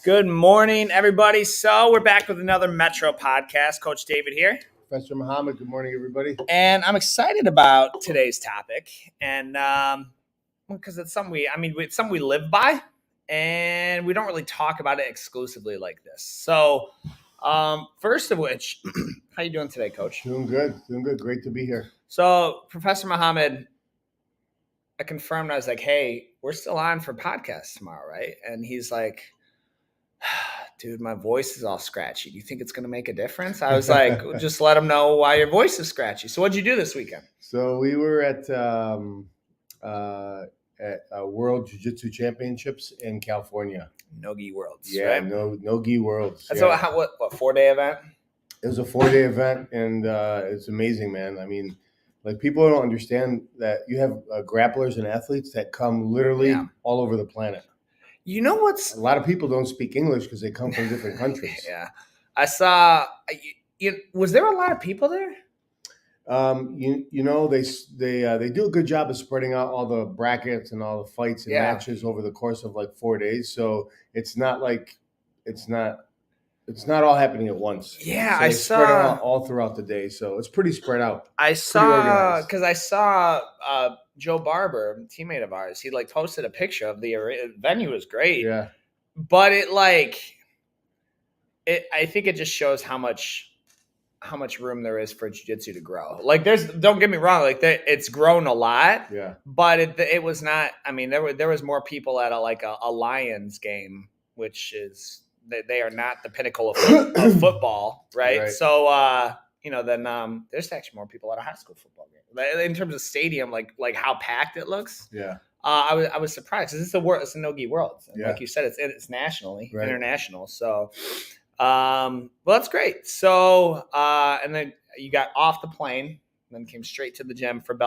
Good morning, everybody. So we're back with another Metro podcast. Coach David here. Professor Muhammad, good morning, everybody. And I'm excited about today's topic. And because it's something it's something we live by, and we don't really talk about it exclusively like this. So first of which, how you doing today, Coach? Doing good. Great to be here. So Professor Muhammad, I confirmed, I was like, hey, we're still on for podcast tomorrow, right? And he's like, dude, my voice is all scratchy. Do you think it's going to make a difference? I was like, just let them know why your voice is scratchy. So what'd you do this weekend? So we were at World Jiu-Jitsu Championships in California. No-gi Worlds, yeah, right? No-gi Worlds. So what 4-day event? It was a 4-day event, and it's amazing, man. I mean, like, people don't understand that you have grapplers and athletes that come literally all over the planet. You know what's... A lot of people don't speak English because they come from different countries. Yeah. I saw... was there a lot of people there? They do a good job of spreading out all the brackets and all the fights and matches over the course of like 4 days. So it's not all happening at once. Yeah, so I saw spread out all throughout the day. So it's pretty spread out. I saw Joe Barber, a teammate of ours. He posted a picture of the venue. Was great. Yeah, but I think it just shows how much room there is for jiu-jitsu to grow. Don't get me wrong, it's grown a lot. Yeah, but it was not. I mean, there was more people at a Lions game, which is they are not the pinnacle of football, right? So then there's actually more people at a high school football game in terms of stadium, like how packed it looks. Yeah. I was surprised because it's a no-gi world. Yeah. Like you said, it's nationally, international. So, well, that's great. So, and then you got off the plane, and then came straight to the gym for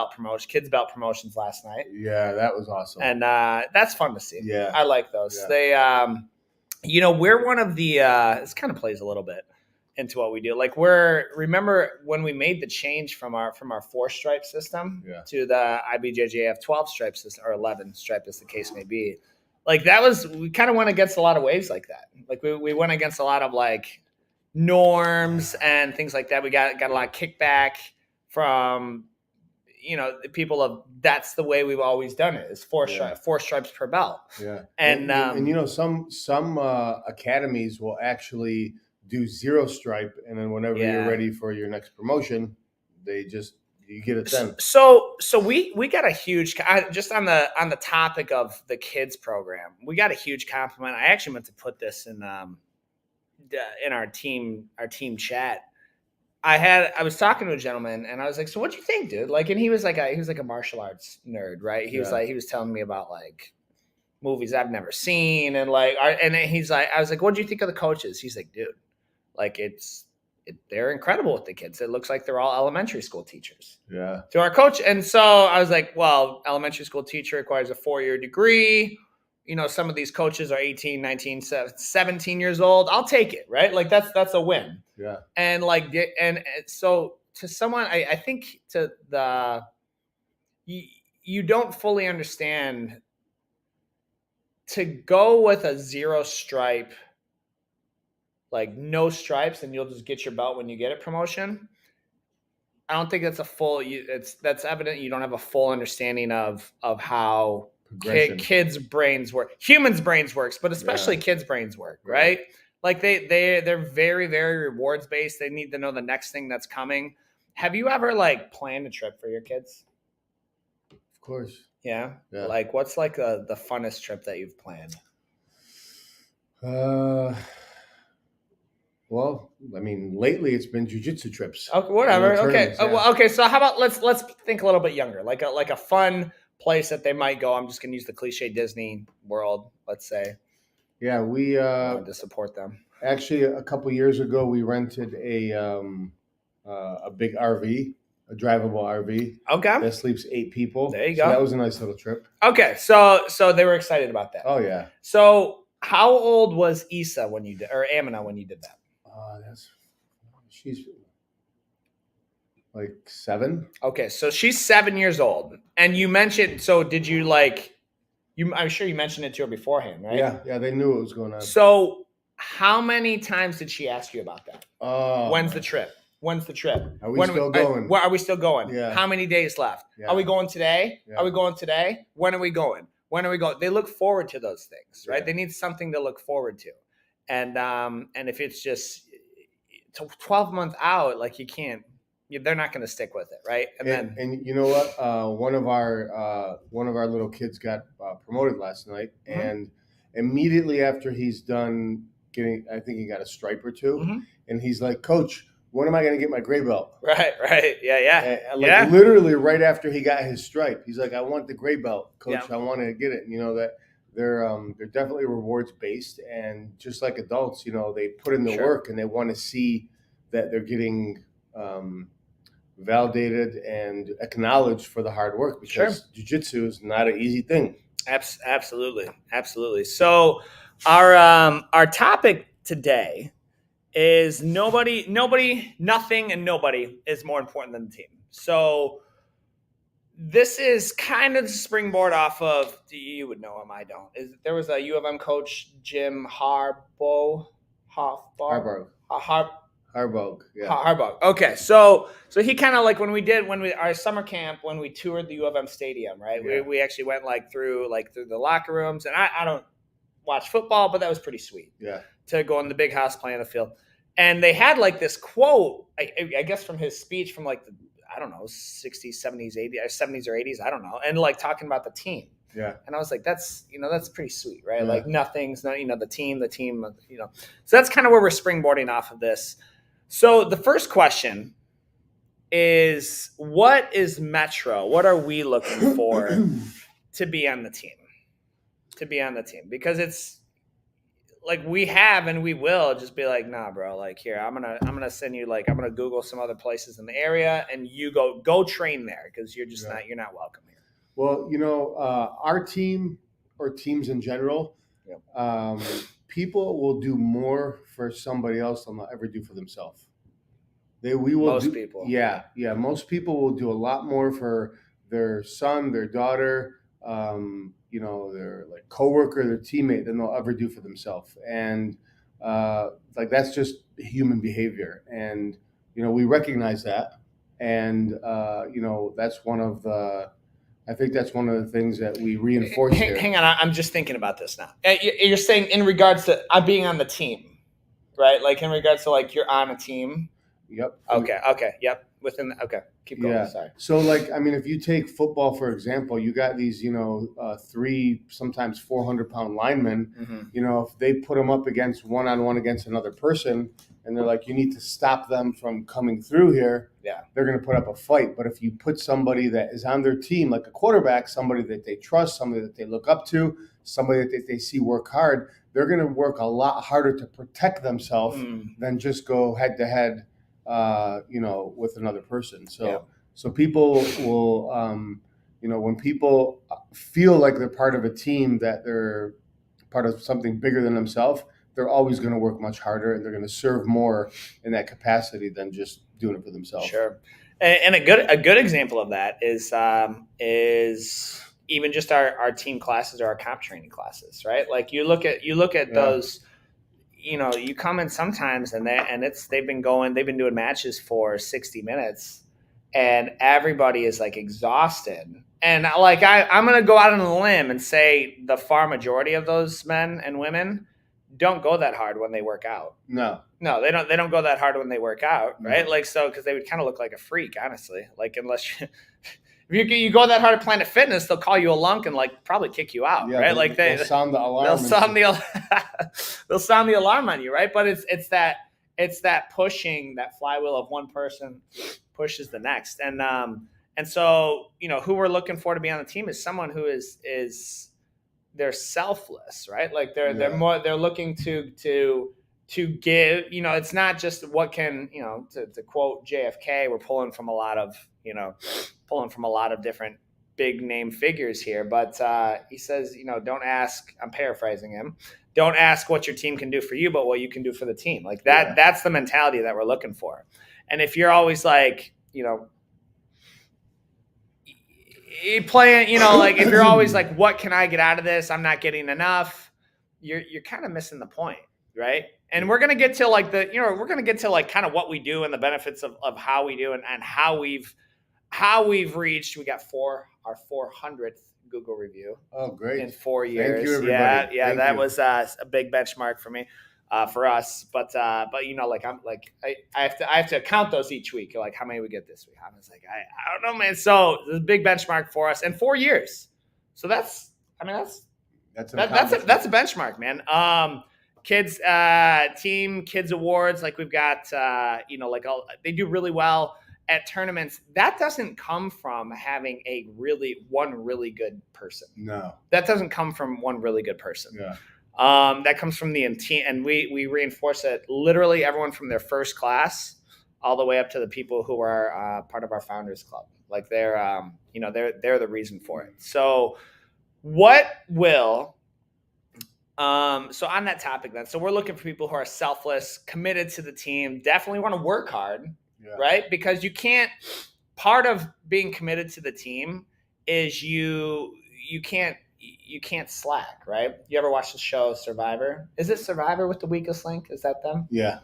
kids belt promotions last night. Yeah, that was awesome. And that's fun to see. Yeah, I like those. Yeah. They, we're one of the. This kind of plays a little bit into what we do. Remember when we made the change from our 4-stripe system to the IBJJF 12-stripe system, or 11-stripe as the case may be. We kind of went against a lot of waves like that. We went against a lot of norms and things like that. We got a lot of kickback from the people of that's the way we've always done it, is 4 stripes per belt. Yeah. And some academies will actually do 0-stripe, and then whenever you're ready for your next promotion, you get it then. So we got a huge, just on the topic of the kids program, we got a huge compliment. I actually meant to put this in our team chat. I was talking to a gentleman, and I was like, "So what'd you think, dude?" And he was like a martial arts nerd, right? He was telling me about movies I've never seen, and he's like, I was like, "What'd you think of the coaches?" He's like, "Dude, they're incredible with the kids. It looks like they're all elementary school teachers." Yeah. To our coach. And so I was like, well, elementary school teacher requires a 4-year degree. Some of these coaches are 18, 19, 17 years old. I'll take it, right? That's a win. Yeah. And so to someone, I think you don't fully understand to go with a 0-stripe, no stripes, and you'll just get your belt when you get it promotion. I don't think that's that's evident. You don't have a full understanding of how kids' brains work, humans' brains works, but especially kids' brains work, right? They're very, very rewards based. They need to know the next thing that's coming. Have you ever planned a trip for your kids? Of course. Yeah. What's the funnest trip that you've planned? Well, I mean, lately it's been jiu-jitsu trips. Okay, whatever. Okay. Okay. So how about let's think a little bit younger, like a fun place that they might go. I'm just going to use the cliche Disney World, let's say. Yeah, we to support them. Actually, a couple years ago, we rented a big RV, a drivable RV. Okay. That sleeps 8 people. There you go. So that was a nice little trip. Okay. So they were excited about that. Oh yeah. So how old was Issa when you did, or Amina when you did that? She's 7. Okay, so she's 7 years old, and you mentioned. So did you I'm sure you mentioned it to her beforehand, right? Yeah, they knew what was going on. So How many times did she ask you about that? Oh, when's the trip? Are we still going? Are we still going? Yeah. How many days left? Yeah. Are we going today? Yeah. Are we going today? When are we going? When are we going? They look forward to those things, right? Yeah. They need something to look forward to. And if it's just 12 months out, like you can't, they're not going to stick with it, right? And you know what? One of our little kids got promoted last night, and immediately after he's done getting, I think he got a stripe or two, and he's like, "Coach, when am I going to get my gray belt?" Right, yeah. And literally right after he got his stripe, he's like, "I want the gray belt, Coach. Yeah. I want to get it." And you know that they're definitely rewards based, and just like adults, you know, they put in the work and they want to see that they're getting validated and acknowledged for the hard work, because jiu-jitsu is not an easy thing. Absolutely. So our topic today is nothing and nobody is more important than the team. So this is kind of the springboard off of, you would know him, I don't. There was a U of M coach, Jim Harbaugh. Yeah. Harbaugh. Okay, so he kind of like when we our summer camp, when we toured the U of M stadium, right? Yeah. We actually went through the locker rooms, and I don't watch football, but that was pretty sweet. Yeah. To go in the big house, play on the field, and they had like this quote, I guess from his speech from like the, I don't know, 60s, 70s, 80s, 70s or 80s, I don't know, and like talking about the team. Yeah. And I was like, that's pretty sweet, right? Yeah. Like nothing's not, the team, So that's kind of where we're springboarding off of this. So the first question is, what is Metro? What are we looking for to be on the team? Because it's like we have and we will just be like, nah, bro, like here, I'm gonna send you, like, I'm gonna Google some other places in the area and you go train there, because you're just you're not welcome here. Well, our team, or teams in general, people will do more for somebody else than they'll ever do for themselves. Most people will do a lot more for their son, their daughter, their like coworker, their teammate, than they'll ever do for themselves. And like that's just human behavior, and we recognize that, and that's one of the. I think that's one of the things that we reinforce here. Hang on, I'm just thinking about this now. You're saying in regards to being on the team, right? Like in regards to like you're on a team. Yep. Okay. Yep. Keep going. Yeah. Sorry. So like, I mean, if you take football, for example, you got these, 3, sometimes 400-pound linemen, if they put them up against one-on-one against another person, and they're like, you need to stop them from coming through here. Yeah. They're going to put up a fight. But if you put somebody that is on their team, like a quarterback, somebody that they trust, somebody that they look up to, somebody that they see work hard, they're going to work a lot harder to protect themselves than just go head to head, with another person. So people will, when people feel like they're part of a team, that they're part of something bigger than themselves, they're always going to work much harder, and they're going to serve more in that capacity than just doing it for themselves. Sure. And a good example of that is even just our team classes or our comp training classes, right? Like you look at those. You come in sometimes and they've been doing matches for 60 minutes and everybody is like exhausted. And like, I'm going to go out on a limb and say the far majority of those men and women don't go that hard when they work out. No, they don't go that hard when they work out. Right. No. Like, so, cause they would kind of look like a freak, honestly, like unless if you go that hard at Planet Fitness, they'll call you a lunk and like probably kick you out, right? Like they'll sound the alarm. They'll sound the alarm on you, right? But it's that pushing, that flywheel of one person pushes the next, and so who we're looking for to be on the team is someone who is they're selfless, right? Like they're looking to give. It's not just what can to quote JFK, we're pulling from a lot of different big name figures here, but he says, don't ask, I'm paraphrasing him, don't ask what your team can do for you, but what you can do for the team. Like that, that's the mentality that we're looking for. And if you're always like, playing, like if you're always like, what can I get out of this? I'm not getting enough. You're kind of missing the point. right? And we're going to get to like we're going to get to like kind of what we do and the benefits of how we do and how we've reached. We got our 400th Google review. Oh, great. In 4 years. Thank you, everybody. Yeah. Thank you. Was a big benchmark for me. For us, but like I have to count those each week. Like how many we get this week. I was like, I don't know, man. So it's a big benchmark for us in 4 years. So that's a benchmark, man. Kids team kids awards, like we've got they do really well at tournaments. That doesn't come from having one really good person. No, that doesn't come from one really good person. Yeah. That comes from the team, and we reinforce it. Literally, everyone from their first class all the way up to the people who are part of our founders club. Like they're the reason for it. So, what will? So on that topic, then, so we're looking for people who are selfless, committed to the team. Definitely want to work hard, right? Because you can't. Part of being committed to the team is you can't slack, right? You ever watch the show Survivor? Is it Survivor with the weakest link? Is that them? Yeah.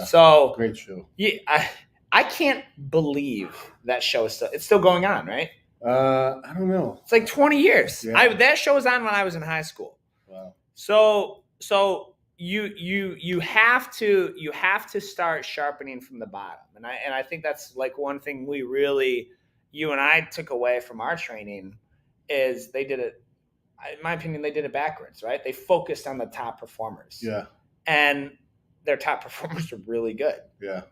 So great show. Yeah, I can't believe that show is still going on, right? I don't know. It's like 20 years. Yeah. That show was on when I was in high school. Wow. So you have to start sharpening from the bottom, and I think that's like one thing you and I took away from our training is they did it. In my opinion, they did it backwards, right? They focused on the top performers. Yeah. And their top performers were really good. Yeah.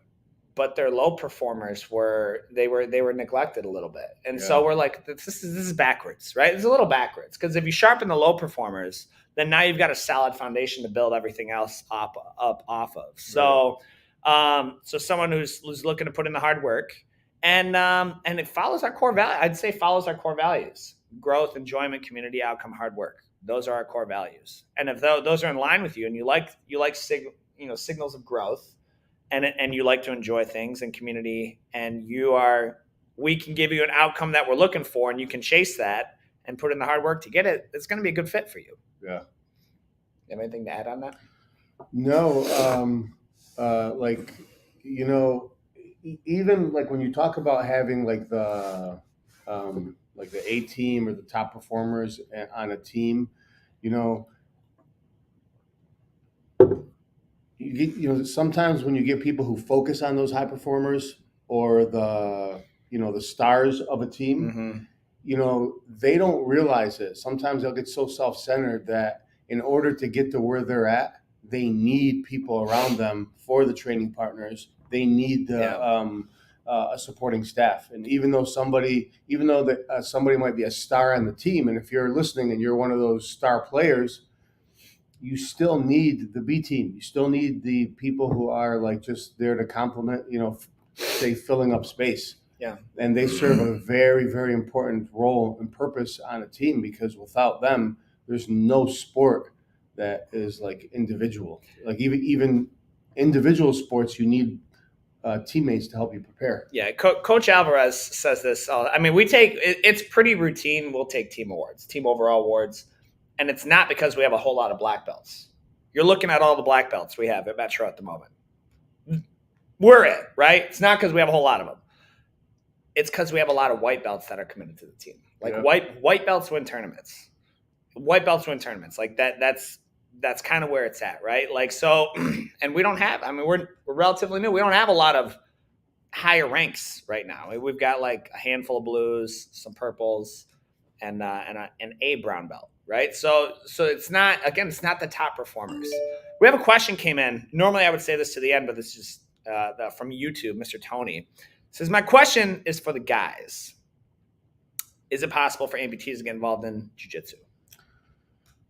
But their low performers were neglected a little bit. And so we're like, this is backwards, right? It's a little backwards. Because if you sharpen the low performers, then now you've got a solid foundation to build everything else up off of. So so someone who's looking to put in the hard work and it follows our core value. I'd say follows our core values. Growth, enjoyment, community outcome, hard work. Those are our core values. And if those are in line with you, and you like signals of growth, and you like to enjoy things and community, and we can give you an outcome that we're looking for, and you can chase that and put in the hard work to get it. It's going to be a good fit for you. Yeah. You have anything to add on that? No. Even like when you talk about having like the A team or the top performers on a team, sometimes when you get people who focus on those high performers or the stars of a team, they don't realize it. Sometimes they'll get so self-centered that in order to get to where they're at, they need people around them for the training partners. They need a supporting staff. And even though somebody might be a star on the team, and if you're listening and you're one of those star players, you still need the B team. You still need the people who are like just there to complement, say filling up space. Yeah. And they serve a very, very important role and purpose on a team, because without them, there's no sport that is like individual. Like even individual sports, you need teammates to help you prepare. Yeah, Coach Alvarez says this. It's pretty routine. We'll take team awards, team overall awards, and it's not because we have a whole lot of black belts. You're looking at all the black belts we have at Metro at the moment. We're it, right? It's not because we have a whole lot of them. It's because we have a lot of white belts that are committed to the team. Like white belts win tournaments. White belts win tournaments. Like that's kind of where it's at, right? Like so, and we don't have. We're relatively new. We don't have a lot of higher ranks right now. We've got like a handful of blues, some purples, and an A brown belt, right? So it's not the top performers. We have a question came in. Normally I would say this to the end, but this is from YouTube. Mr. Tony says, my question is for the guys. Is it possible for amputees to get involved in jiu-jitsu?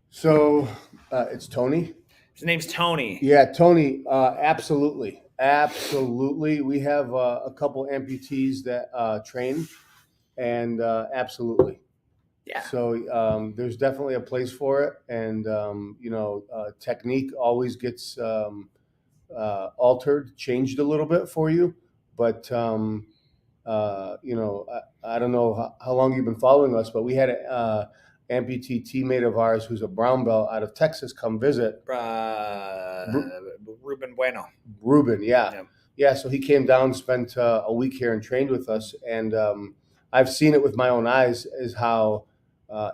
So it's Tony. His name's Tony. Yeah, Tony. Absolutely. We have a couple amputees that train, and absolutely. Yeah. So there's definitely a place for it, and technique always gets altered, changed a little bit for you, but I don't know how long you've been following us, but we had amputee teammate of ours who's a brown belt out of Texas come visit. Ruben Bueno. Ruben, yeah. So he came down, spent a week here and trained with us. And I've seen it with my own eyes is how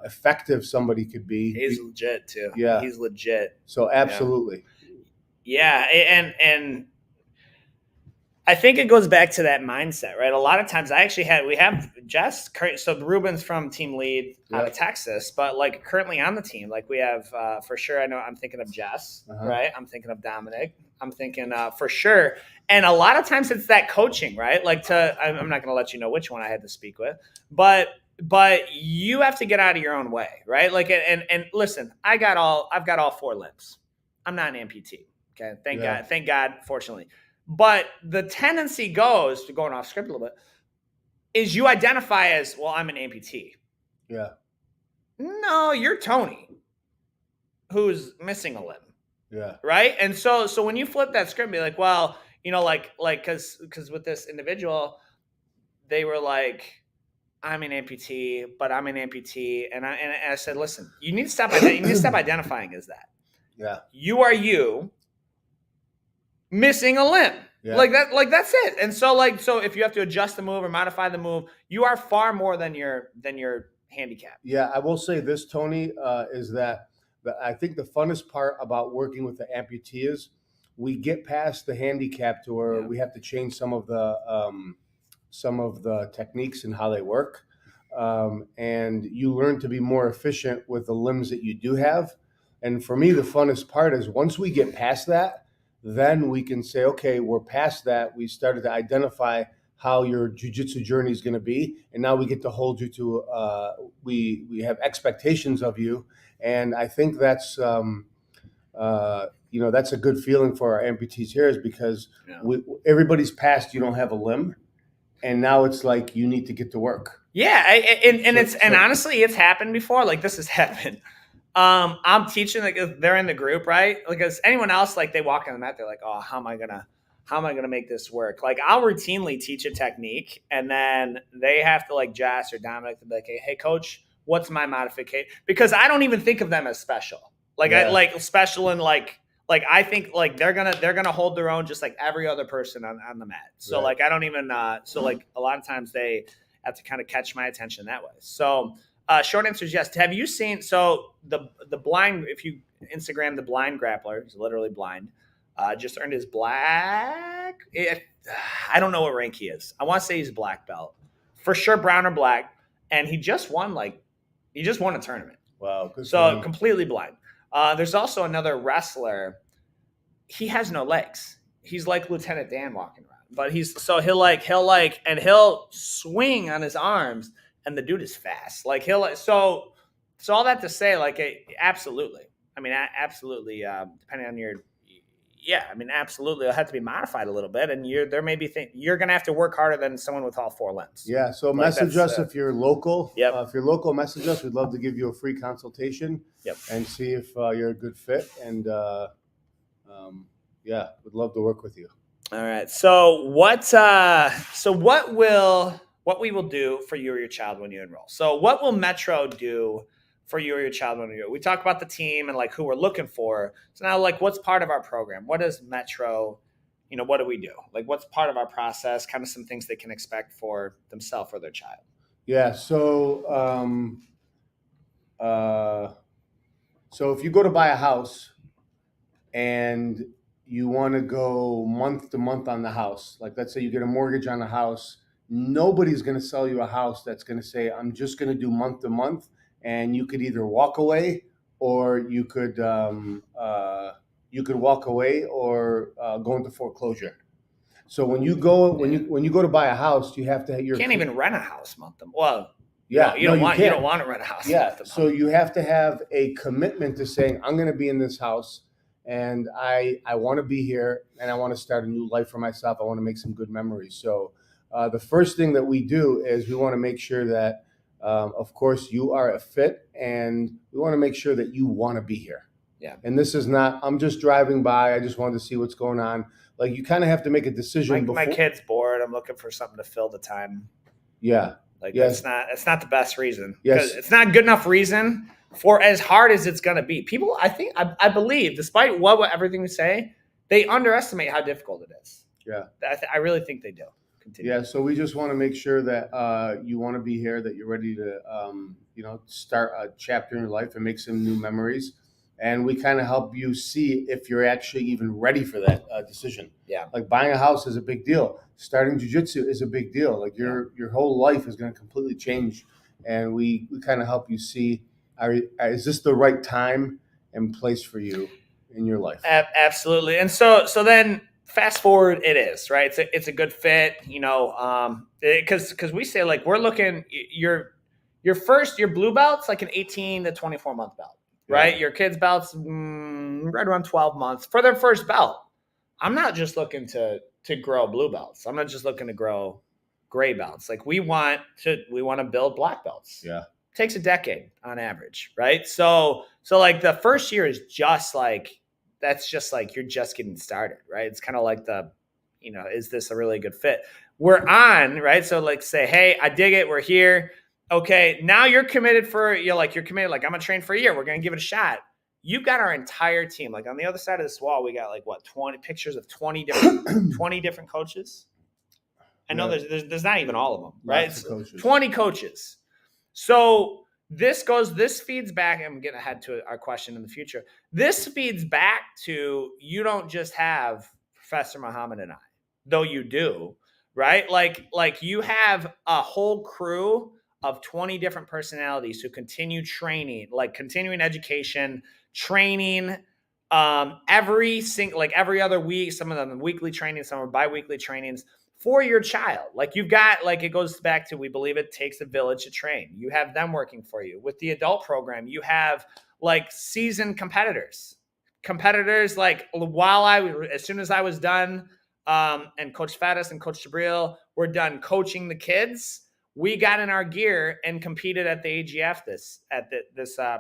effective somebody could be. He's legit too. Yeah. He's legit. So absolutely. Yeah. And I think it goes back to that mindset, right? A lot of times we have Jess, so Ruben's from team lead out of Texas, but like currently on the team, like we have for sure, I know I'm thinking of Jess, right? I'm thinking of Dominic. I'm thinking for sure. And a lot of times it's that coaching, right? Like I'm not going to let you know which one I had to speak with, but you have to get out of your own way, right? Like, and listen, I've got all 4 limbs. I'm not an amputee. Okay. Thank God, fortunately. But the tendency goes to going off script a little bit is you identify as, well, I'm an amputee. Yeah. No, you're Tony, who's missing a limb. Yeah. Right. And so when you flip that script, be like, well, like, cause with this individual, they were like, I'm an amputee, but I'm an amputee. And I said, listen, you need to stop identifying as that. Yeah. You are you missing a limb. Yeah. Like that's it. And so if you have to adjust the move or modify the move, you are far more than your handicap. Yeah, I will say this, Tony, is that I think the funnest part about working with the amputee is we get past the handicap to where we have to change some of the techniques and how they work, and you learn to be more efficient with the limbs that you do have. And for me, the funnest part is once we get past that, then we can say, okay, we're past that. We started to identify how your jiu-jitsu journey is going to be, and now we get to hold you to. We have expectations of you, and I think that's that's a good feeling for our amputees here, is because everybody's past. You don't have a limb, and now it's like you need to get to work. Yeah, and honestly, it's happened before. Like this has happened. I'm teaching, like they're in the group, right? Like as anyone else, like they walk on the mat, they're like, oh, how am I gonna make this work? Like I'll routinely teach a technique, and then they have to like Jess or Dominic to be like, hey coach, what's my modification? Because I don't even think of them as special. Like I like special and like I think like they're gonna hold their own just like every other person on the mat. So like I don't even so like a lot of times they have to kind of catch my attention that way. So short answer is yes. Have you seen the blind? If you Instagram the blind grappler, he's literally blind. Just earned his black. I don't know what rank he is. I want to say he's black belt for sure, brown or black. And he just won a tournament. Wow. So completely blind. There's also another wrestler. He has no legs. He's like Lieutenant Dan walking around, but he'll swing on his arms. And the dude is fast. Like so all that to say, like absolutely. I mean, absolutely. Depending on your, absolutely. It'll have to be modified a little bit, and you're gonna have to work harder than someone with all 4 limbs. Yeah. So like message us if you're local. Yep. If you're local, message us. We'd love to give you a free consultation. Yep. And see if you're a good fit. And we'd love to work with you. All right. So what we will do for you or your child when you enroll. So what will Metro do for you or your child when you enroll? We talk about the team and like who we're looking for. So now like what's part of our program? What is Metro, what do we do? Like what's part of our process, kind of some things they can expect for themselves or their child? Yeah. So if you go to buy a house and you want to go month to month on the house, like let's say you get a mortgage on the house, nobody's going to sell you a house that's going to say, I'm just going to do month to month. And you could either walk away or you could walk away or go into foreclosure. So when you go to buy a house, you have to. You can't even rent a house month to month. Well, yeah, you don't want to rent a house. Yeah, month to month. So you have to have a commitment to saying, I'm going to be in this house, and I want to be here, and I want to start a new life for myself. I want to make some good memories. So. The first thing that we do is we want to make sure that, of course, you are a fit, and we want to make sure that you want to be here. Yeah. And this is not, I'm just driving by. I just wanted to see what's going on. Like you kind of have to make a decision. My kid's bored. I'm looking for something to fill the time. Yeah. Like that's not the best reason. Yes. It's not good enough reason for as hard as it's going to be. People, I believe, despite what everything we say, they underestimate how difficult it is. Yeah. I really think they do. Continue. Yeah. So we just want to make sure that you want to be here, that you're ready to, start a chapter in your life and make some new memories. And we kind of help you see if you're actually even ready for that decision. Yeah. Like buying a house is a big deal. Starting jiu-jitsu is a big deal. Like your whole life is going to completely change. And we kind of help you see, is this the right time and place for you in your life? Absolutely. And so then fast forward, it is, right? It's a good fit, because we say like, we're looking, your blue belt's like an 18 to 24 month belt. Right? Your kids' belts right around 12 months for their first belt. I'm not just looking to grow blue belts. I'm not just looking to grow gray belts. Like we want to build black belts. Yeah. It takes a decade on average, right? So like the first year is just like, that's just like you're just getting started, right? It's kind of like is this a really good fit? We're on, right? So like say, hey, I dig it. We're here. Okay, now you're committed like I'm gonna train for a year. We're gonna give it a shot. You've got our entire team. Like on the other side of this wall, we got like 20 pictures of 20 different coaches. I know there's not even all of them, right? Lots of coaches. 20 coaches. So this feeds back. I'm getting ahead to our question in the future. This feeds back to, you don't just have Professor Muhammad and I, though you do, right? Like you have a whole crew of 20 different personalities who continue training, like continuing education, training, every other week. Some of them weekly training, some are bi-weekly trainings for your child. Like you've got, like, it goes back to, we believe it takes a village to train. You have them working for you. With the adult program, you have like seasoned competitors, like as soon as I was done, and Coach Faddis and Coach Jabril were done coaching the kids, we got in our gear and competed at the AGF this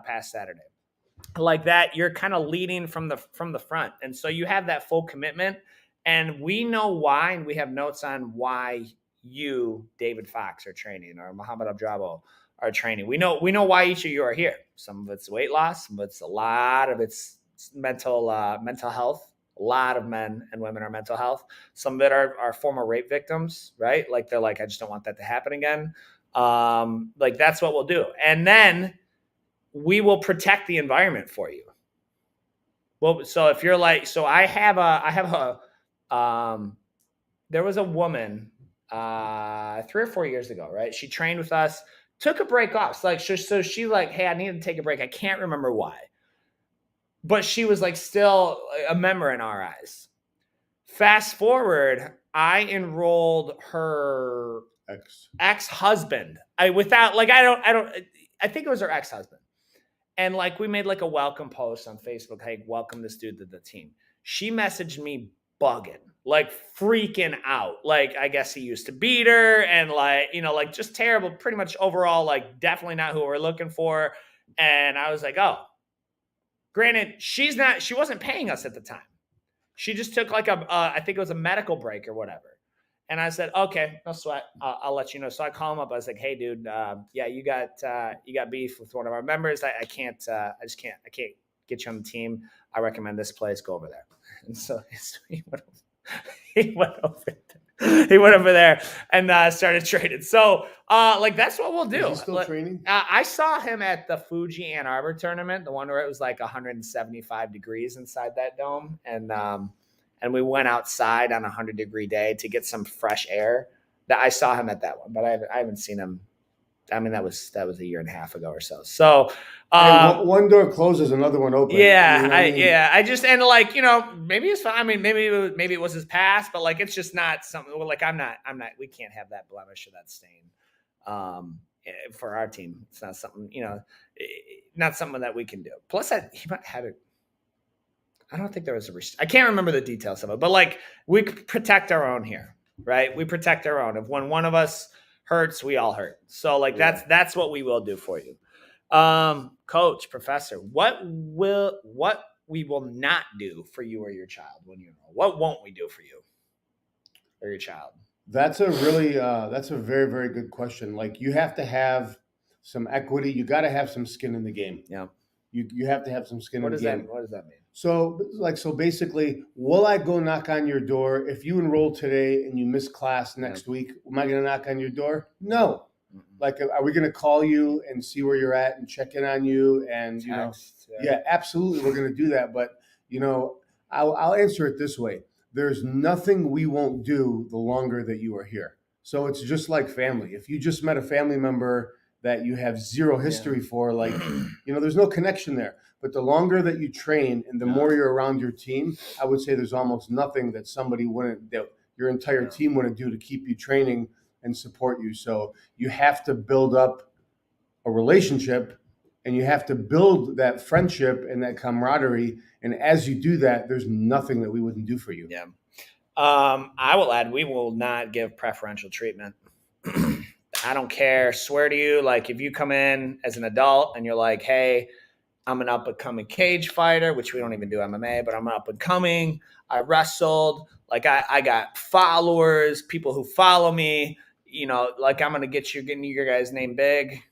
past Saturday. Like that, you're kind of leading from the front. And so you have that full commitment, and we know why, and we have notes on why you, David Fox, are training, or Muhammad Abdrabo are training. We know why each of you are here. Some of it's weight loss, some of it's a lot of it's mental health. A lot of men and women are mental health. Some of it are former rape victims, right? Like they're like, I just don't want that to happen again. Like that's what we'll do. And then we will protect the environment for you. Well, so if you're like, so I have a there was a woman 3 or 4 years ago, right? She trained with us, took a break off. So she like, hey, I need to take a break. I can't remember why. But she was like still a member in our eyes. Fast forward, I enrolled her ex-husband. I think it was her ex-husband. And like we made like a welcome post on Facebook, hey, welcome this dude to the team. She messaged me bugging, like freaking out. Like I guess he used to beat her, and like just terrible, pretty much overall, like definitely not who we're looking for. And I was like, oh. Granted, she wasn't paying us at the time. She just took like I think it was a medical break or whatever. And I said, okay, no sweat. I'll let you know. So I call him up. I was like, hey, dude, yeah, you got beef with one of our members. I can't get you on the team. I recommend this place. Go over there. And so he went over there and started training. So like that's what we'll do. Is he still training? I saw him at the Fuji Ann Arbor tournament, the one where it was like 175 degrees inside that dome, and we went outside on a 100-degree day to get some fresh air. That I saw him at that one, but I haven't seen him. I mean, that was a year and a half ago or so. So one door closes, another one opens. Yeah, I just, and like, maybe it's fine. I mean, maybe it was his past, but like, it's just not something. Like, I'm not. We can't have that blemish or that stain for our team. It's not something, not something that we can do. Plus, he might have it. I don't think there was I can't remember the details of it, but like, we protect our own here, right? We protect our own. If when one of us hurts, we all hurt. So like, that's what we will do for you. Coach, professor, what we will not do for you or your child when you enroll? What won't we do for you or your child? That's a very, very good question. Like, you have to have some equity. You got to have some skin in the game. Yeah. You have to have some skin in the game. What does that mean? So basically, will I go knock on your door if you enroll today and you miss class next week? Am I going to knock on your door? No. Like, are we going to call you and see where you're at and check in on you? And Text, yeah, absolutely, we're going to do that. But I'll answer it this way: there's nothing we won't do the longer that you are here. So it's just like family. If you just met a family member that you have zero history for, like, there's no connection there. But the longer that you train and the more you're around your team, I would say there's almost nothing that your entire team wouldn't do to keep you training and support you. So you have to build up a relationship, and you have to build that friendship and that camaraderie. And as you do that, there's nothing that we wouldn't do for you. Yeah. I will add, we will not give preferential treatment. I don't care. Swear to you, like, if you come in as an adult and you're like, hey, I'm an up-and-coming cage fighter, which we don't even do MMA, but I'm an up-and-coming. I wrestled. Like, I got followers, people who follow me. Like, I'm going to getting your guys' name big.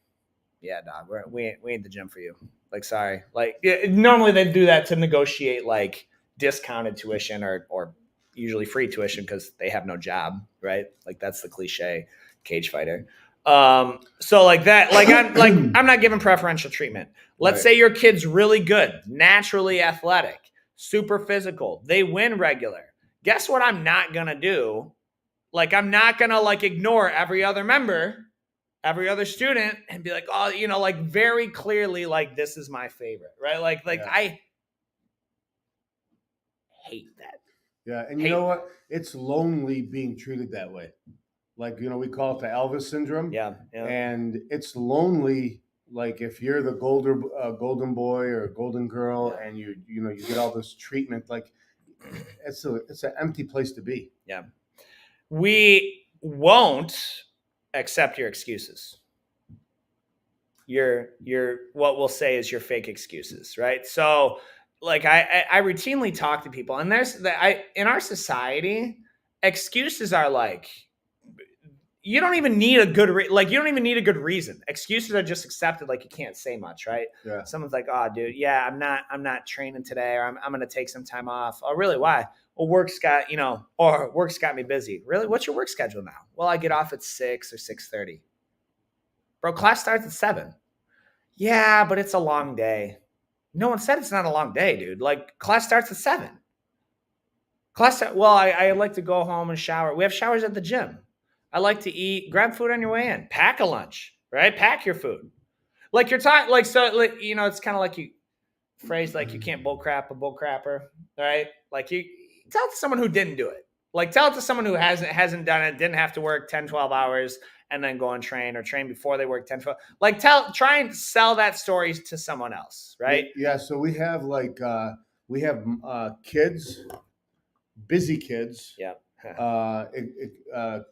Yeah, dog, we ain't the gym for you. Like, sorry. Like, normally they do that to negotiate, like, discounted tuition or usually free tuition because they have no job, right? Like, that's the cliche cage fighter. So like that, I'm not giving preferential treatment. Let's say your kid's really good, naturally athletic, super physical. They win regular. Guess what I'm not going to do? Like, I'm not going to ignore every other member, every other student and be like, oh, very clearly, this is my favorite, right? I hate that. Yeah. And you know what? It's lonely being treated that way. Like, we call it the Elvis syndrome. Yeah. And it's lonely. Like, if you're the golden boy or golden girl, and you get all this treatment, like, it's an empty place to be. Yeah. We won't accept your excuses. Your what we'll say is your fake excuses, right? So I routinely talk to people, and in our society, excuses are like, you don't even need a good you don't even need a good reason. Excuses are just accepted, like you can't say much, right? Yeah. Someone's like, oh, dude, yeah, I'm not training today, or I'm going to take some time off. Oh, really? Why? Well, work's got me busy. Really? What's your work schedule now? Well, I get off at 6 or 6:30. Bro, class starts at 7. Yeah, but it's a long day. No one said it's not a long day, dude. Like, class starts at 7. I like to go home and shower. We have showers at the gym. I like to eat, grab food on your way in. Pack a lunch, right? Pack your food. Like, you're talking, it's kind of like you phrase, like, you can't bullcrap a bullcrapper, right? Like, you tell it to someone who didn't do it. Like, tell it to someone who hasn't done it, didn't have to work 10, 12 hours and then go and train, or train before they work 10, 12. Like, try and sell that story to someone else, right? Yeah. So we have kids, busy kids. Yeah.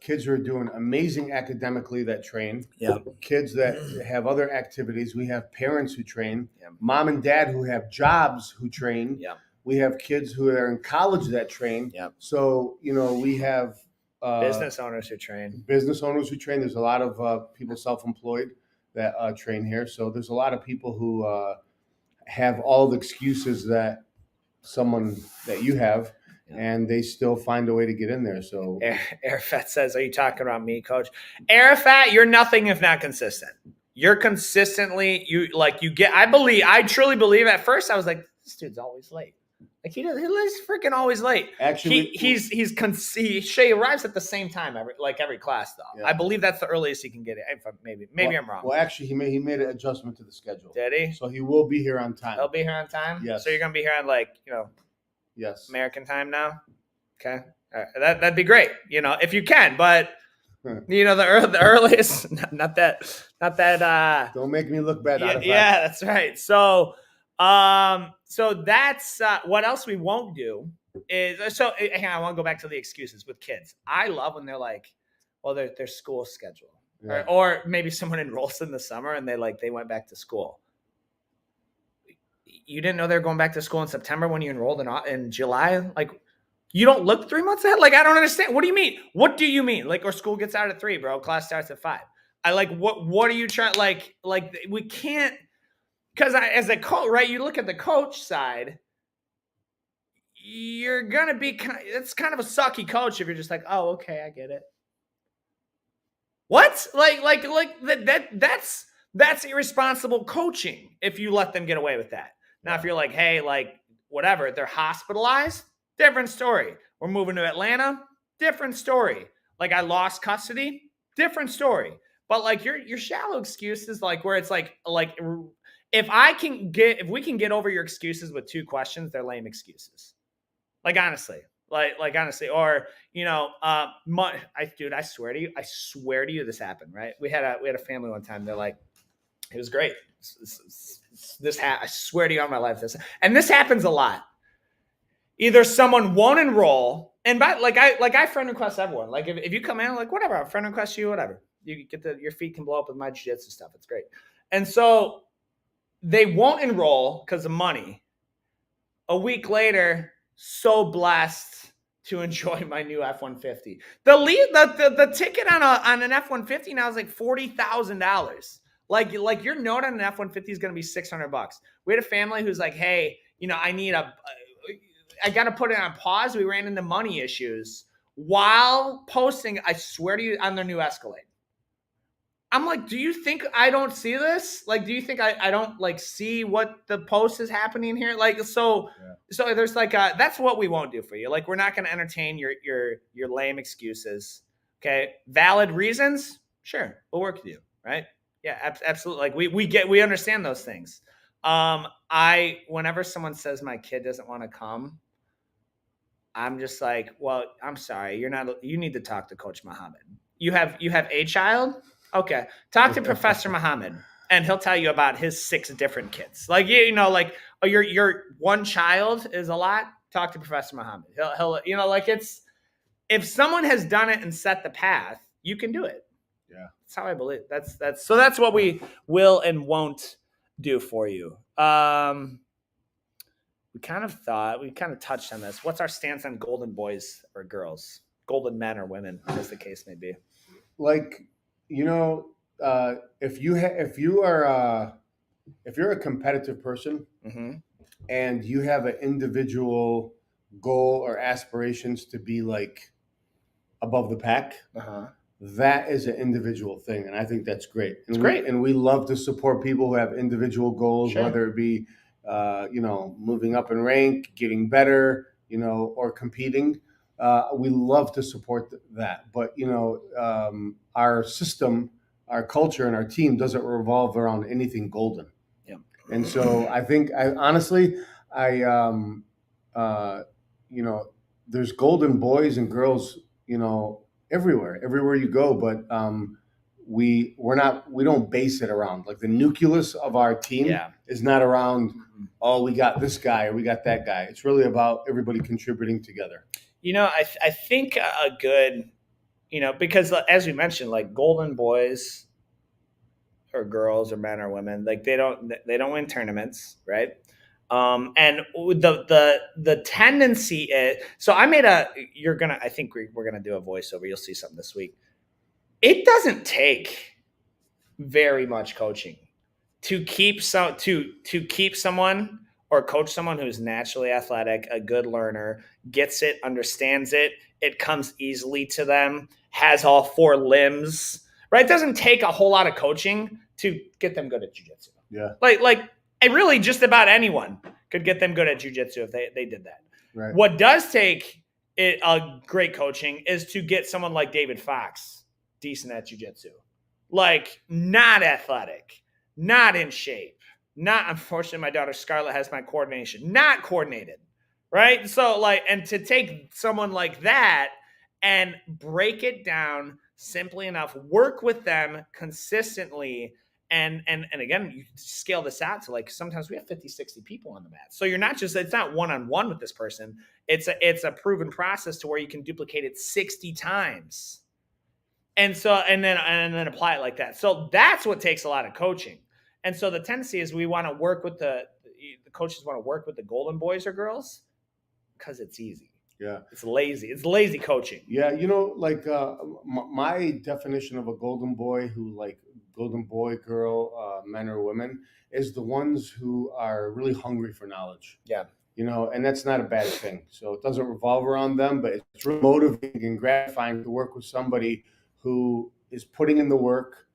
Kids who are doing amazing academically that train. Yeah. Kids that have other activities. We have parents who train. Yeah. Mom and dad who have jobs who train. Yeah. We have kids who are in college that train. Yeah. So we have business owners who train. There's a lot of people self-employed that train here. So there's a lot of people who have all the excuses that someone that you have. And they still find a way to get in there. So Arafat says, are you talking about me, coach? Arafat, you're nothing if not consistent. You're consistently, I truly believe. At first I was like, this dude's always late. Like, he's freaking always late. Actually, Shay arrives at the same time every class though. Yeah. I believe that's the earliest he can get it. Maybe I'm wrong. Well, actually, he made an adjustment to the schedule. Did he? So he will be here on time. He'll be here on time. Yes. So you're gonna be here on yes, American time now. Okay, that'd be great. If you can, but the earliest, not that. Don't make me look bad. Yeah, that's right. So that's what else we won't do is hang on, I want to go back to the excuses with kids. I love when they're like, well, their school schedule, yeah. or maybe someone enrolls in the summer and they went back to school. You didn't know they were going back to school in September when you enrolled in July? Like, You don't look 3 months ahead? Like, I don't understand. What do you mean? What do you mean? Like, or school gets out at 3, bro. Class starts at 5. I like, what are you trying? Like we can't, because as a coach, right? You look at the coach side, you're going to be, it's kind of a sucky coach if you're just like, oh, okay, I get it. What? That's irresponsible coaching if you let them get away with that. Now, if you're like, hey, like, whatever, they're hospitalized, different story. We're moving to Atlanta, different story. Like, I lost custody, different story. But like your shallow excuses, like where it's like if we can get over your excuses with 2 questions, they're lame excuses. Like, honestly. Like honestly, or I swear to you, this happened, right? We had a family one time. They're like, it was great. I swear to you on my life, this happens a lot. Either someone won't enroll, and I friend request everyone. Like if you come in, like whatever, I'll friend request you, whatever. You get your feet can blow up with my jiu-jitsu stuff. It's great. And so they won't enroll because of money. A week later, so blessed to enjoy my new F-150. The ticket on an F-150 now is like $40,000. Like your note on an F-150 is going to be $600. We had a family who's like, hey, I got to put it on pause. We ran into money issues while posting, I swear to you, on their new Escalade. I'm like, do you think I don't see this? Like, do you think I don't like see what the post is happening here? Like, so there's like that's what we won't do for you. Like, we're not going to entertain your lame excuses. Okay, valid reasons, sure, we'll work with you, right? Yeah, absolutely. Like we understand those things. Whenever someone says my kid doesn't want to come, I'm just like, well, I'm sorry, you need to talk to Coach Muhammad. You have a child. Okay, talk to Professor Muhammad, and he'll tell you about his 6 different kids. Like your one child is a lot. Talk to Professor Muhammad. He'll it's, if someone has done it and set the path, you can do it. Yeah, that's how I believe. That's what we will and won't do for you. We kind of touched on this. What's our stance on golden boys or girls, golden men or women, as the case may be? Like, if you're a competitive person and you have an individual goal or aspirations to be like above the pack, that is an individual thing, and I think that's great. And great. And we love to support people who have individual goals, whether it be moving up in rank, getting better, or competing. We love to support that, but our system, our culture, and our team doesn't revolve around anything golden. Yeah. And so I think, there's golden boys and girls, everywhere you go, but we don't base it around, like, the nucleus of our team is not around, oh, we got this guy or we got that guy. It's really about everybody contributing together. I think a good, because as we mentioned, like golden boys or girls or men or women, like they don't win tournaments, right? And the tendency is, so I think we're gonna do a voiceover. You'll see something this week. It doesn't take very much coaching to keep someone or coach someone who's naturally athletic, a good learner, gets it, understands it, it comes easily to them, has all 4 limbs, right? It doesn't take a whole lot of coaching to get them good at jiu-jitsu. Yeah. Like really just about anyone could get them good at jiu-jitsu if they did that. Right. What does take a great coaching is to get someone like David Fox decent at jiu-jitsu. Like, not athletic, not in shape, not, unfortunately, my daughter Scarlett has my coordination, not coordinated, right? So, and to take someone like that and break it down simply enough, work with them consistently, and again, you scale this out to, like, sometimes we have 50, 60 people on the mat. So it's not one-on-one with this person. It's a proven process to where you can duplicate it 60 times. And then apply it like that. So that's what takes a lot of coaching. And so the tendency is we want to work with the coaches want to work with the golden boys or girls because it's easy. Yeah. It's lazy. It's lazy coaching. Yeah, like my definition of a golden boy golden boy, girl, men or women, is the ones who are really hungry for knowledge. Yeah. And that's not a bad thing. So it doesn't revolve around them, but it's really motivating and gratifying to work with somebody who is putting in the work,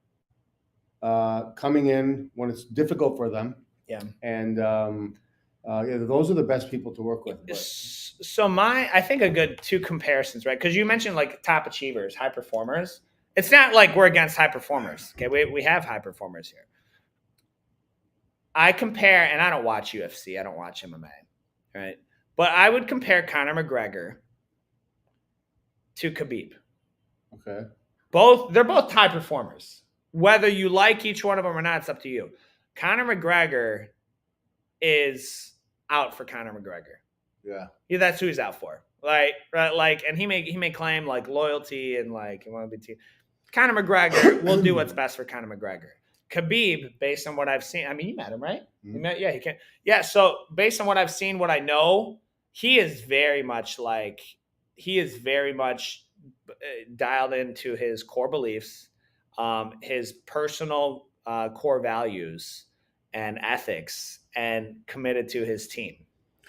coming in when it's difficult for them. Yeah. And those are the best people to work with. But. So I think a good two comparisons, right? Because you mentioned like top achievers, high performers. It's not like we're against high performers. Okay, we have high performers here. I compare, and I don't watch UFC. I don't watch MMA, right? But I would compare Conor McGregor to Khabib. Okay. They're both high performers. Whether you like each one of them or not, it's up to you. Conor McGregor is out for Conor McGregor. Yeah, that's who he's out for. Like, and he may claim like loyalty and like you want to be team. Conor McGregor will do what's best for Conor McGregor. Khabib, based on what I've seen, I mean, you met him, right? Mm-hmm. You met, yeah, he can. Yeah, so based on what I've seen, what I know, he is very much dialed into his core beliefs, his personal core values and ethics, and committed to his team.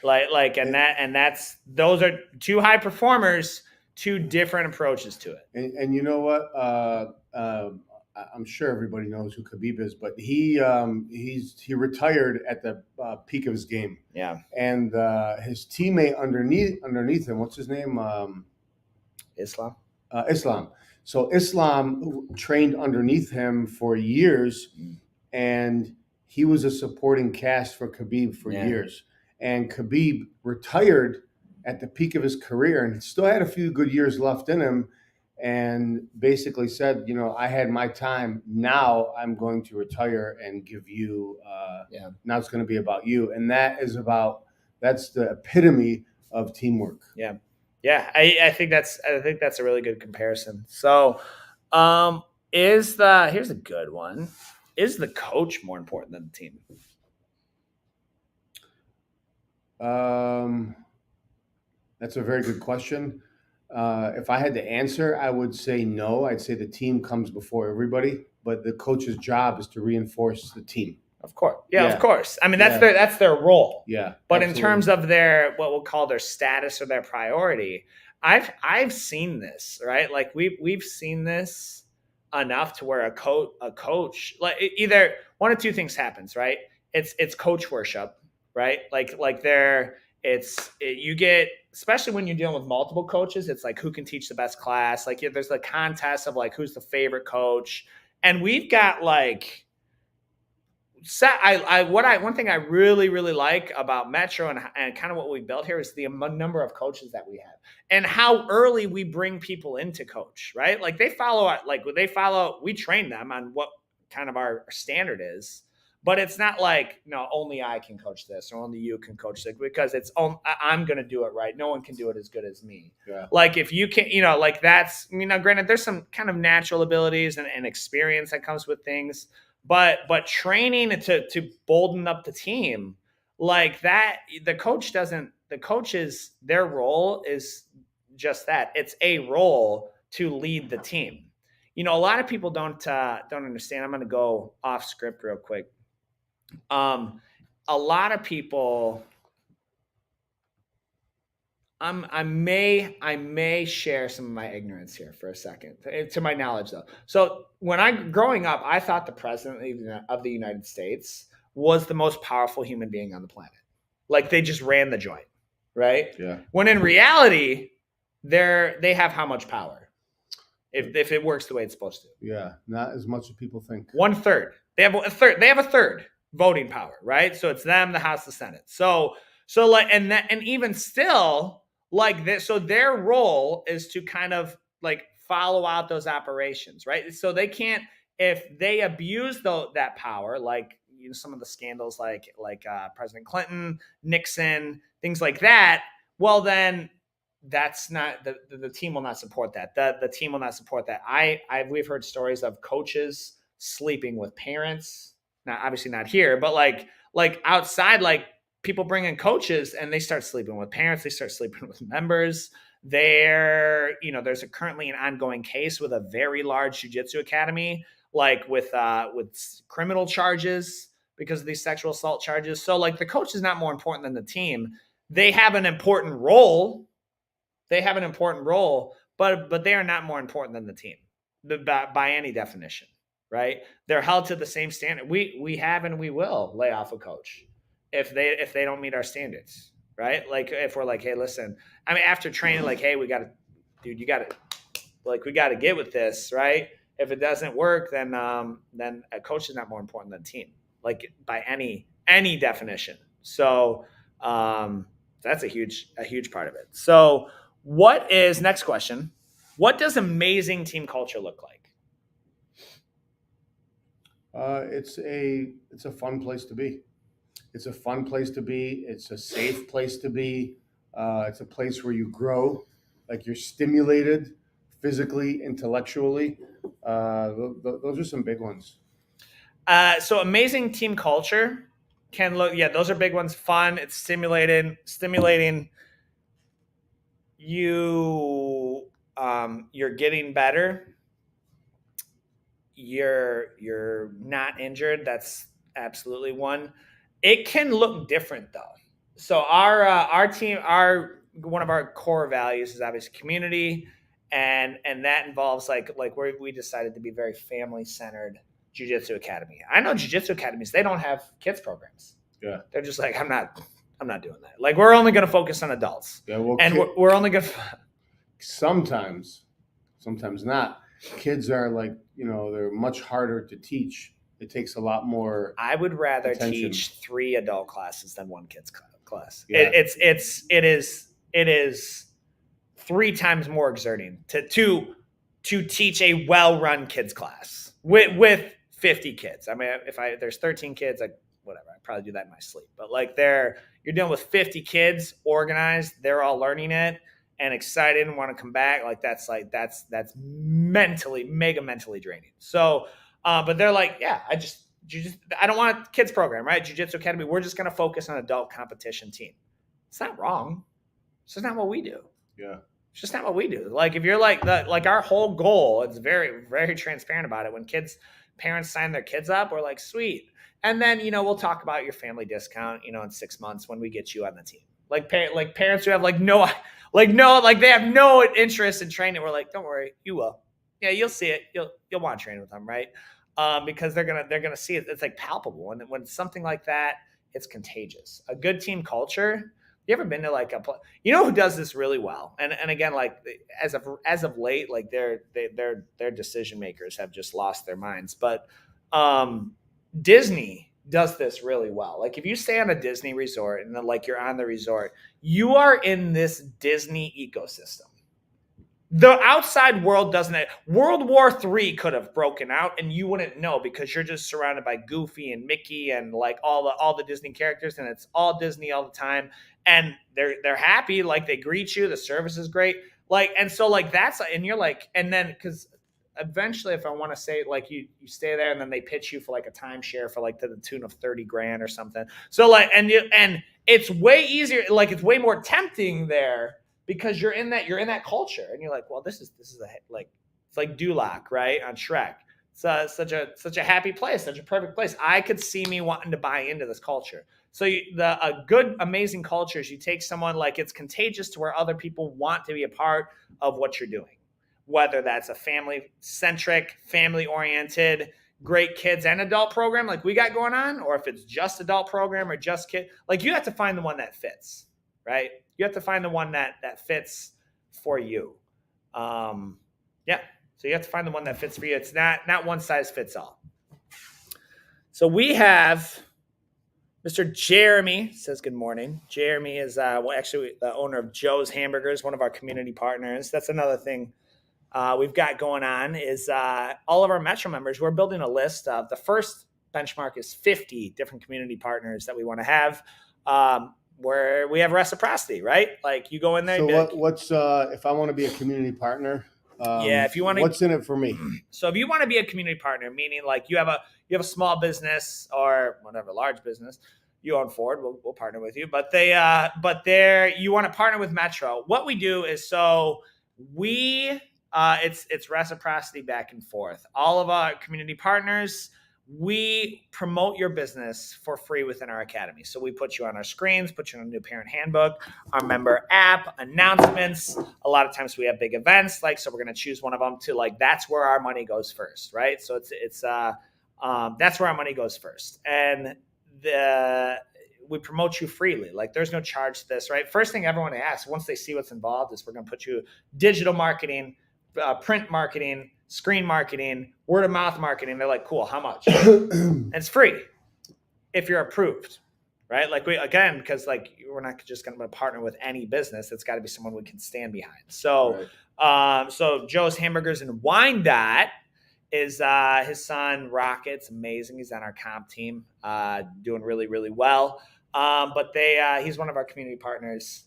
Those are two high performers, two different approaches to it. And you know what? I'm sure everybody knows who Khabib is, but he retired at the peak of his game. Yeah. And his teammate underneath him, what's his name? Islam. Islam. So Islam trained underneath him for years, and he was a supporting cast for Khabib for years. And Khabib retired at the peak of his career and still had a few good years left in him, and basically said, I had my time. Now I'm going to retire and give you. Now it's going to be about you, and that's the epitome of teamwork. Yeah, yeah. I think that's a really good comparison. So, here's a good one. Is the coach more important than the team? That's a very good question. If I had to answer, I would say no. I'd say the team comes before everybody, but the coach's job is to reinforce the team. Of course. Yeah, of course. I mean, that's their role. Yeah. But absolutely. In terms of what we'll call their status or their priority, I've seen this, right? Like we've seen this enough to where a coach, like either one of two things happens, right? It's coach worship, right? You get, especially when you're dealing with multiple coaches, it's like who can teach the best class. Like there's the contest of like who's the favorite coach, and we've got like. One thing I really, really like about Metro and kind of what we built here is the number of coaches that we have and how early we bring people into coach, right? Like we train them on what kind of our standard is, but it's not like, only I can coach this or only you can coach this, because I'm going to do it right. No one can do it as good as me. Yeah. Like if you can, that's, granted there's some kind of natural abilities and experience that comes with things. But training to bolden up the team like that, their role is just that. It's a role to lead the team. A lot of people don't understand. I'm going to go off script real quick. A lot of people. I may share some of my ignorance here for a second, to my knowledge though. So growing up, I thought the president of the United States was the most powerful human being on the planet. Like they just ran the joint, right? Yeah. When in reality, they have how much power? If it works the way it's supposed to. Yeah, not as much as people think. 1/3. They have a third. They have a third voting power, right? So it's them, the House, the Senate. So like, and even still. Like this, so their role is to kind of like follow out those operations, right? So they can't, if they abuse that power, like some of the scandals, like President Clinton, Nixon, things like that. Well, then that's not the team will not support that. The team will not support that. We've heard stories of coaches sleeping with parents. Now, obviously not here, but like outside, like people bring in coaches and they start sleeping with parents. They start sleeping with members. There's currently an ongoing case with a very large jiu-jitsu academy, like with criminal charges because of these sexual assault charges. So like the coach is not more important than the team. They have an important role. But they are not more important than the team by any definition, right? They're held to the same standard. We have and we will lay off a coach if they don't meet our standards, right? Like if we're like, hey, listen, I mean, after training, like, hey, we got to get with this, right? If it doesn't work, then a coach is not more important than a team, like by any definition. So that's a huge part of it. So next question? What does amazing team culture look like? It's a fun place to be. It's a fun place to be. It's a safe place to be. It's a place where you grow, like you're stimulated physically, intellectually. Those are some big ones. So amazing team culture can look, yeah, those are big ones. Fun, it's stimulating. You're getting better. You're not injured. That's absolutely one. It can look different though. So our team, one of our core values is obviously community, and that involves like we decided to be very family centered jiu-jitsu academy. I know jiu-jitsu academies, they don't have kids programs. Yeah, they're just like, I'm not doing that. Like we're only going to focus on adults. Yeah, well, and we're only going to. Sometimes not. Kids are like, they're much harder to teach. It takes a lot more. I would rather teach 3 adult classes than 1 kid's class. Yeah. It is 3 times more exerting to teach a well-run kids class with 50 kids. I mean, if there's 13 kids, whatever, I probably do that in my sleep. But like you're dealing with 50 kids, organized, they're all learning it and excited and want to come back. Like that's mega mentally draining. So, but they're like, yeah, I don't want a kids program, right? Jiu-Jitsu Academy, we're just going to focus on adult competition team. It's not wrong. It's just not what we do. Yeah. It's just not what we do. Like if you're like our whole goal, it's very, very transparent about it. When parents sign their kids up, we're like, sweet. And then, we'll talk about your family discount, in 6 months when we get you on the team. Like parents who have they have no interest in training. We're like, don't worry, you will. Yeah, you'll see it. You'll want to train with them, right? Because they're gonna see it. It's like palpable. And when something like that, it's contagious. A good team culture. You ever been to like who does this really well? And again, like as of late, like their decision makers have just lost their minds. But Disney does this really well. Like if you stay on a Disney resort and then like you're on the resort, you are in this Disney ecosystem. The outside world doesn't. World War III could have broken out and you wouldn't know because you're just surrounded by Goofy and Mickey and like all the Disney characters, and it's all Disney all the time. And they're happy, like they greet you, the service is great. Like, and so like that's, and you're like, and then because eventually, if I want to say like you stay there and then they pitch you for like a timeshare for like to the tune of $30,000 or something. So like, and it's way easier. Like it's way more tempting there because you're in that culture and you're like, well, this is it's like Duloc, right? On Shrek. It's such a happy place, such a perfect place. I could see me wanting to buy into this culture. So a good, amazing culture is you take someone like it's contagious to where other people want to be a part of what you're doing. Whether that's a family-centric, family-oriented, great kids and adult program like we got going on, or if it's just adult program or just kid, like you have to find the one that fits, right? You have to find the one that fits for you. Yeah. So you have to find the one that fits for you. It's not one size fits all. So we have Mr. Jeremy says good morning. Jeremy is actually the owner of Joe's Hamburgers, one of our community partners. That's another thing we've got going on is all of our Metro members. We're building a list of the first benchmark is 50 different community partners that we want to have where we have reciprocity, right? Like you go in there. So what's if I want to be a community partner? If you want to, what's in it for me? So if you want to be a community partner, meaning like you have a small business or whatever, large business, you own Ford, we'll partner with you. But you want to partner with Metro. What we do is it's reciprocity back and forth. All of our community partners, we promote your business for free within our academy. So we put you on our screens, put you on a new parent handbook, our member app, announcements. A lot of times we have big events, so we're going to choose one of them to that's where our money goes first, right? So that's where our money goes first. And we promote you freely. There's no charge to this, right? First thing everyone asks once they see what's involved is we're going to put you digital marketing, print marketing, screen marketing, word of mouth marketing. They're like, cool, how much? And it's free if you're approved, right? Because we're not just going to partner with any business. It's got to be someone we can stand behind. So, right. So Joe's Hamburgers and Wine Dot is his son Rocket's amazing. He's on our comp team, doing really, really well. But he's one of our community partners.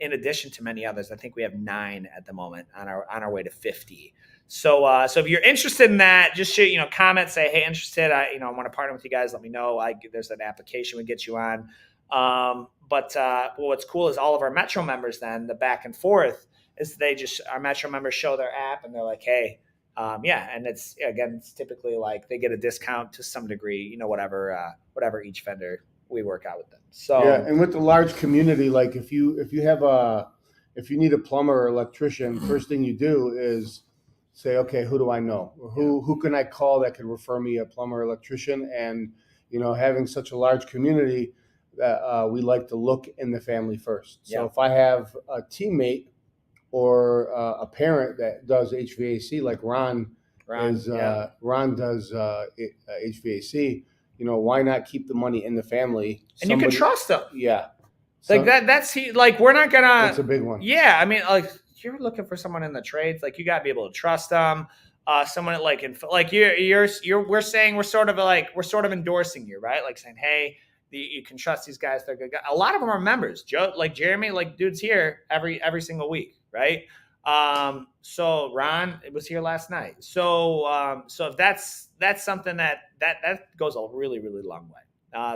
In addition to many others, I think we have 9 at the moment on our way to 50. So if you're interested in that, just shoot, comment, say, hey, interested. I want to partner with you guys. Let me know. There's an application we get you on. But what's cool is all of our Metro members. Then the back and forth is our Metro members show their app and they're like, hey. And it's typically they get a discount to some degree, whatever each vendor we work out with them. So yeah, and with the large community, if you need a plumber or electrician, first thing you do is say, okay, who do I know? Who can I call that could refer me a plumber or electrician? And having such a large community, that we like to look in the family first. So if I have a teammate or a parent that does HVAC, like Ron does HVAC, why not keep the money in the family? And you can trust them. Yeah. That's we're not gonna. That's a big one. Yeah, I mean, you're looking for someone in the trades, you gotta be able to trust them. Someone we're saying we're sort of endorsing you, right? Saying, hey, you can trust these guys. They're good guys. A lot of them are members. Joe, Jeremy, dude's here every single week, right? So Ron was here last night. So if that's something that goes a really, really long way.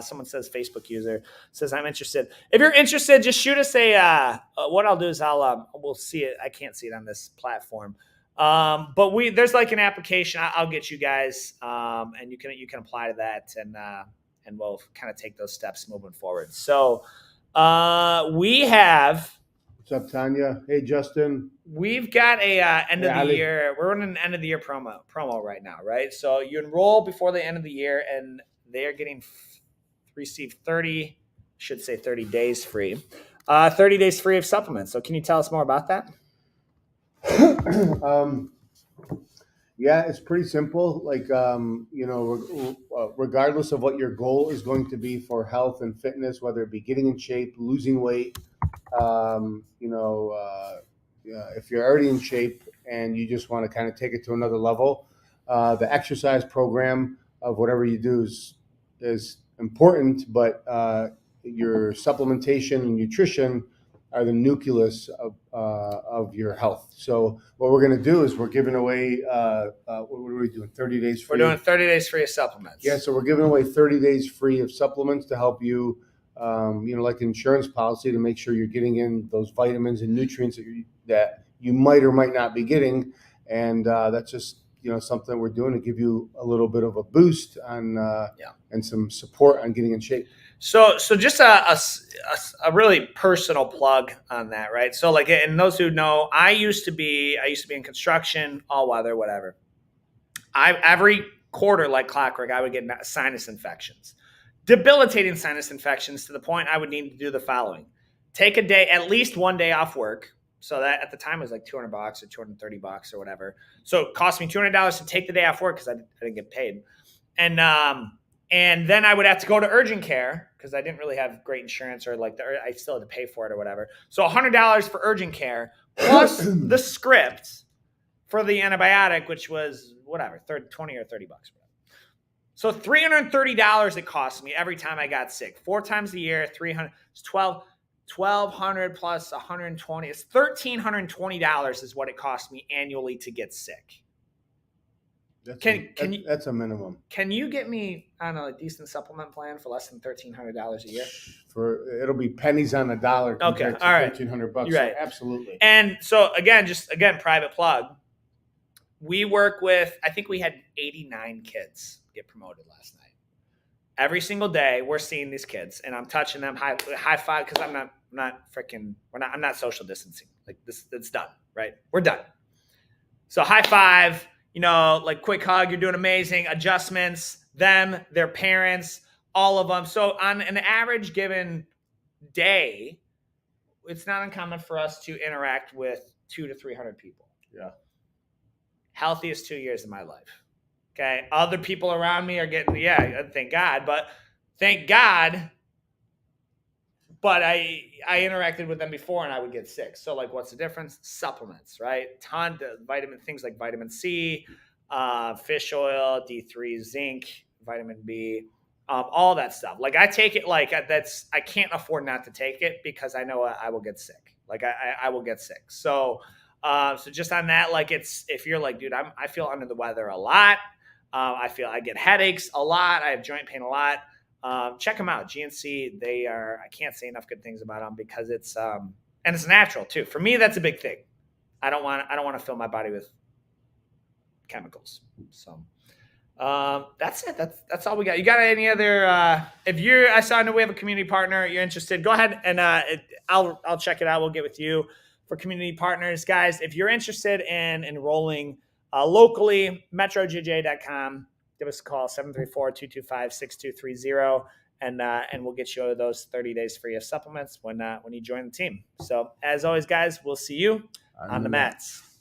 Someone says Facebook user says, I'm interested. If you're interested, just shoot us what I'll do is we'll see it. I can't see it on this platform. But there's an application I'll get you guys, and you can apply to that and we'll kind of take those steps moving forward. So, we have. What's up, Tanya? Hey, Justin. We've got a end of the year. We're running an end of the year promo right now, right? So you enroll before the end of the year, and they are getting receive 30 days free. 30 days free of supplements. So can you tell us more about that? Yeah, it's pretty simple. Regardless of what your goal is going to be for health and fitness, whether it be getting in shape, losing weight, if you're already in shape and you just want to kind of take it to another level, the exercise program of whatever you do is important, but your supplementation and nutrition are the nucleus of your health. So what we're going to do is we're giving away, what are we doing, 30 days free? We're doing 30 days free of supplements. Yeah, so we're giving away 30 days free of supplements to help you, like an insurance policy, to make sure you're getting in those vitamins and nutrients that you might or might not be getting. And that's just, something we're doing to give you a little bit of a boost on and some support on getting in shape. So just a really personal plug on that, right? So and those who know, I used to be in construction, all weather, whatever. Every quarter, like clockwork, I would get sinus infections, debilitating sinus infections, to the point I would need to do the following: take at least one day off work. So that at the time was $200 or $230 or whatever. So it cost me $200 to take the day off work because I didn't get paid. And then I would have to go to urgent care because I didn't really have great insurance, or I still had to pay for it or whatever. So $100 for urgent care plus the script for the antibiotic, which was whatever, $20 or $30. So $330 it cost me every time I got sick. 4 times a year, 300, it's $1,200 plus 120. It's $1,320 is what it cost me annually to get sick. That's a minimum. Can you get me on a decent supplement plan for less than $1,300 a year? It'll be pennies on a dollar compared to $1,300. You're right. So absolutely. And so just private plug. We work with, I think we had 89 kids get promoted last night. Every single day we're seeing these kids and I'm touching them, high five, because I'm not social distancing. Like this, it's done, right? We're done. So high five, like quick hug, you're doing amazing, adjustments, them, their parents, all of them. So on an average given day, it's not uncommon for us to interact with 200 to 300 people. Yeah. Healthiest 2 years of my life. Okay. Other people around me are getting, thank God. But I interacted with them before and I would get sick. So like, what's the difference? Supplements, right? Ton of things like vitamin C, fish oil, D3, zinc, vitamin B, all that stuff. Like I take it I can't afford not to take it because I know I will get sick. Like I will get sick. So just on that, like if you're like, dude, I feel under the weather a lot. I get headaches a lot. I have joint pain a lot. Check them out. GNC, I can't say enough good things about them because it's natural too. For me, that's a big thing. I don't want to fill my body with chemicals. So that's it. That's all we got. You got any other, I know we have a community partner. You're interested, go ahead and I'll check it out. We'll get with you for community partners. Guys, if you're interested in enrolling locally, metrojj.com. Give us a call, 734-225-6230, and we'll get you those 30 days free of supplements when you join the team. So as always, guys, we'll see you on the mats.